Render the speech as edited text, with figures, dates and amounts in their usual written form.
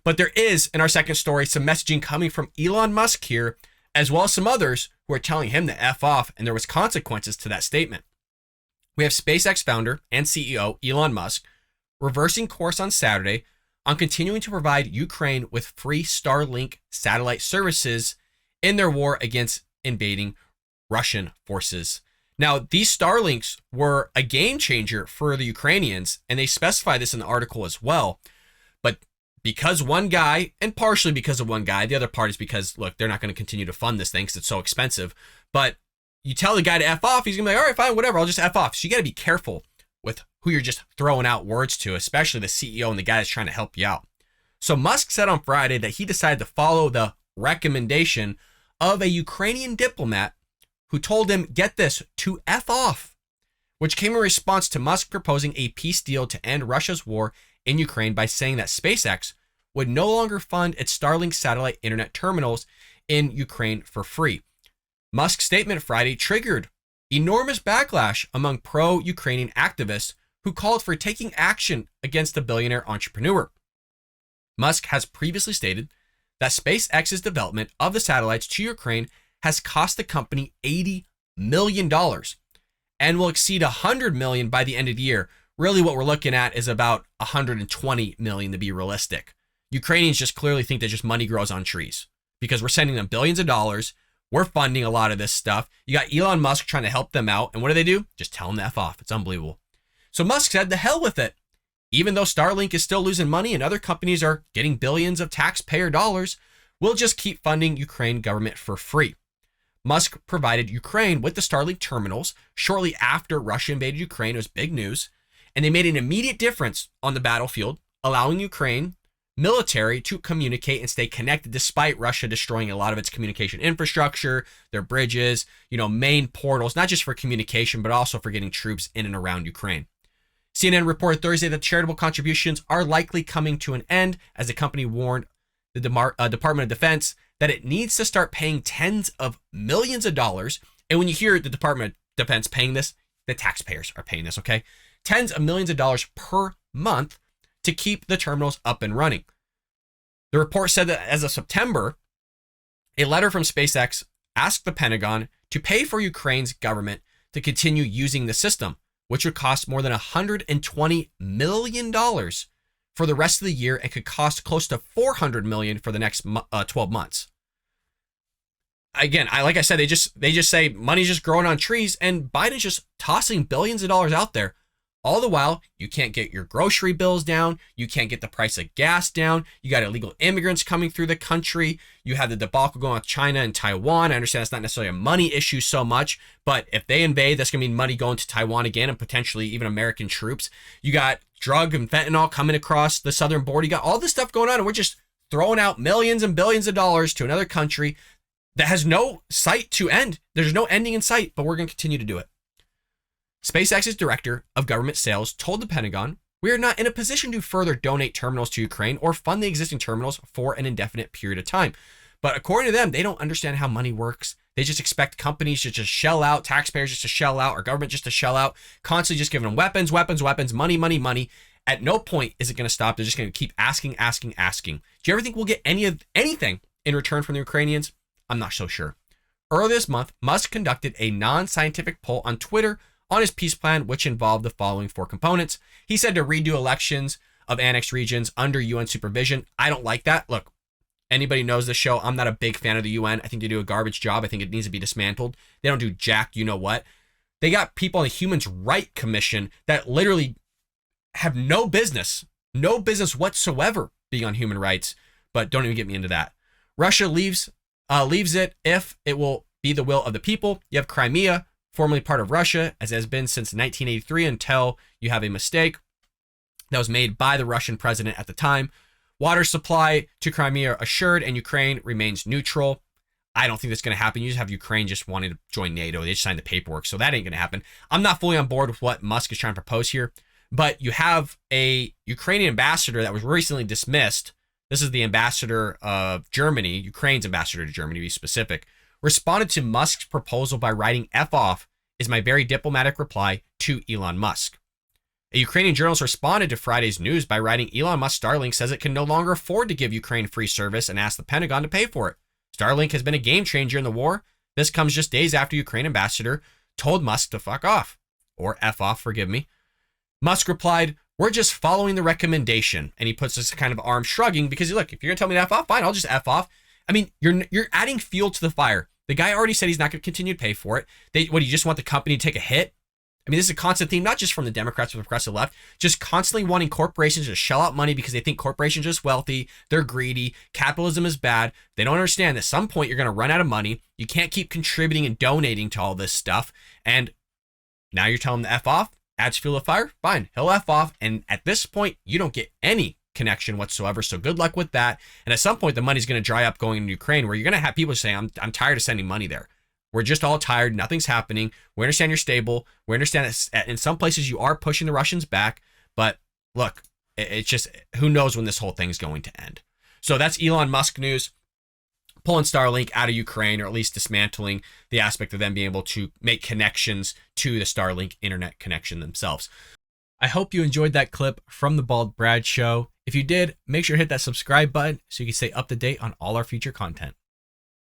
But there is, in our second story, some messaging coming from Elon Musk here, as well as some others who are telling him to F off, and there was consequences to that statement. We have SpaceX founder and CEO Elon Musk reversing course on Saturday on continuing to provide Ukraine with free Starlink satellite services in their war against invading Russian forces. Now, these Starlinks were a game changer for the Ukrainians, and they specify this in the article as well. But because one guy, and partially because of one guy, the other part is because, look, they're not going to continue to fund this thing because it's so expensive. But you tell the guy to F off, he's going to be like, all right, fine, whatever, I'll just F off. So you got to be careful with who you're just throwing out words to, especially the CEO and the guy that's trying to help you out. So Musk said on Friday that he decided to follow the recommendation of a Ukrainian diplomat who told him, get this, to F off, which came in response to Musk proposing a peace deal to end Russia's war in Ukraine by saying that SpaceX would no longer fund its Starlink satellite internet terminals in Ukraine for free. Musk's statement Friday triggered enormous backlash among pro-Ukrainian activists who called for taking action against the billionaire entrepreneur. Musk has previously stated that SpaceX's development of the satellites to Ukraine has cost the company $80 million and will exceed $100 million by the end of the year. Really what we're looking at is about $120 million to be realistic. Ukrainians just clearly think that just money grows on trees because we're sending them billions of dollars. We're funding a lot of this stuff. You got Elon Musk trying to help them out. And what do? Just tell them to F off. It's unbelievable. So Musk said, the hell with it. Even though Starlink is still losing money and other companies are getting billions of taxpayer dollars, we'll just keep funding Ukraine government for free. Musk provided Ukraine with the Starlink terminals shortly after Russia invaded Ukraine. It was big news. And they made an immediate difference on the battlefield, allowing Ukraine military to communicate and stay connected despite Russia destroying a lot of its communication infrastructure, their bridges, main portals, not just for communication, but also for getting troops in and around Ukraine. CNN reported Thursday that charitable contributions are likely coming to an end as the company warned the Department of Defense that it needs to start paying tens of millions of dollars. And when you hear the Department of Defense paying this, the taxpayers are paying this, okay? Tens of millions of dollars per month to keep the terminals up and running. The report said that as of September, a letter from SpaceX asked the Pentagon to pay for Ukraine's government to continue using the system, which would cost more than $120 million for the rest of the year and could cost close to $400 million for the next 12 months. Again, like I said, they just say money's just growing on trees, and Biden's just tossing billions of dollars out there. All the while, you can't get your grocery bills down. You can't get the price of gas down. You got illegal immigrants coming through the country. You have the debacle going with China and Taiwan. I understand it's not necessarily a money issue so much, but if they invade, that's going to mean money going to Taiwan again and potentially even American troops. You got drug and fentanyl coming across the southern border. You got all this stuff going on, and we're just throwing out millions and billions of dollars to another country that has no sight to end. There's no ending in sight, but we're going to continue to do it. SpaceX's director of government sales told the Pentagon, "We are not in a position to further donate terminals to Ukraine or fund the existing terminals for an indefinite period of time." But according to them, they don't understand how money works. They just expect companies to just shell out, taxpayers just to shell out, or government just to shell out, constantly just giving them weapons, money. At no point is it going to stop. They're just going to keep asking. Do you ever think we'll get anything in return from the Ukrainians? I'm not so sure. Earlier this month, Musk conducted a non-scientific poll on Twitter on his peace plan, which involved the following 4 components. He said to redo elections of annexed regions under UN supervision. I don't like that. Look, anybody knows the show. I'm not a big fan of the UN. I think they do a garbage job. I think it needs to be dismantled. They don't do jack, you know what. They got people on the Human Rights Commission that literally have no business whatsoever being on human rights, but don't even get me into that. Russia leaves it if it will be the will of the people. You have Crimea, formerly part of Russia, as it has been since 1983 until you have a mistake that was made by the Russian president at the time. Water supply to Crimea assured, and Ukraine remains neutral. I don't think that's going to happen. You just have Ukraine just wanting to join NATO. They just signed the paperwork, so that ain't going to happen. I'm not fully on board with what Musk is trying to propose here, but you have a Ukrainian ambassador that was recently dismissed. This is the ambassador of Germany, Ukraine's ambassador to Germany, to be specific, responded to Musk's proposal by writing F off is my very diplomatic reply to Elon Musk. A Ukrainian journalist responded to Friday's news by writing, Elon Musk Starlink says it can no longer afford to give Ukraine free service and asked the Pentagon to pay for it. Starlink has been a game changer in the war. This comes just days after Ukraine ambassador told Musk to fuck off. Or F off, forgive me. Musk replied, we're just following the recommendation. And he puts this kind of arm shrugging because, look, if you're going to tell me to F off, fine, I'll just F off. I mean, you're adding fuel to the fire. The guy already said he's not going to continue to pay for it. Do you just want the company to take a hit? I mean, this is a constant theme, not just from the Democrats or the progressive left, just constantly wanting corporations to shell out money because they think corporations are just wealthy, they're greedy, capitalism is bad. They don't understand that at some point you're going to run out of money. You can't keep contributing and donating to all this stuff. And now you're telling him to F off, adds fuel to the fire, fine, he'll F off. And at this point, you don't get any connection whatsoever. So good luck with that. And at some point, the money's going to dry up going to Ukraine, where you're going to have people saying, I'm tired of sending money there. We're just all tired. Nothing's happening. We understand you're stable. We understand that in some places you are pushing the Russians back. But look, it's just, who knows when this whole thing's going to end. So that's Elon Musk news. Pulling Starlink out of Ukraine, or at least dismantling the aspect of them being able to make connections to the Starlink internet connection themselves. I hope you enjoyed that clip from the Bald Brad Show. If you did, make sure to hit that subscribe button so you can stay up to date on all our future content.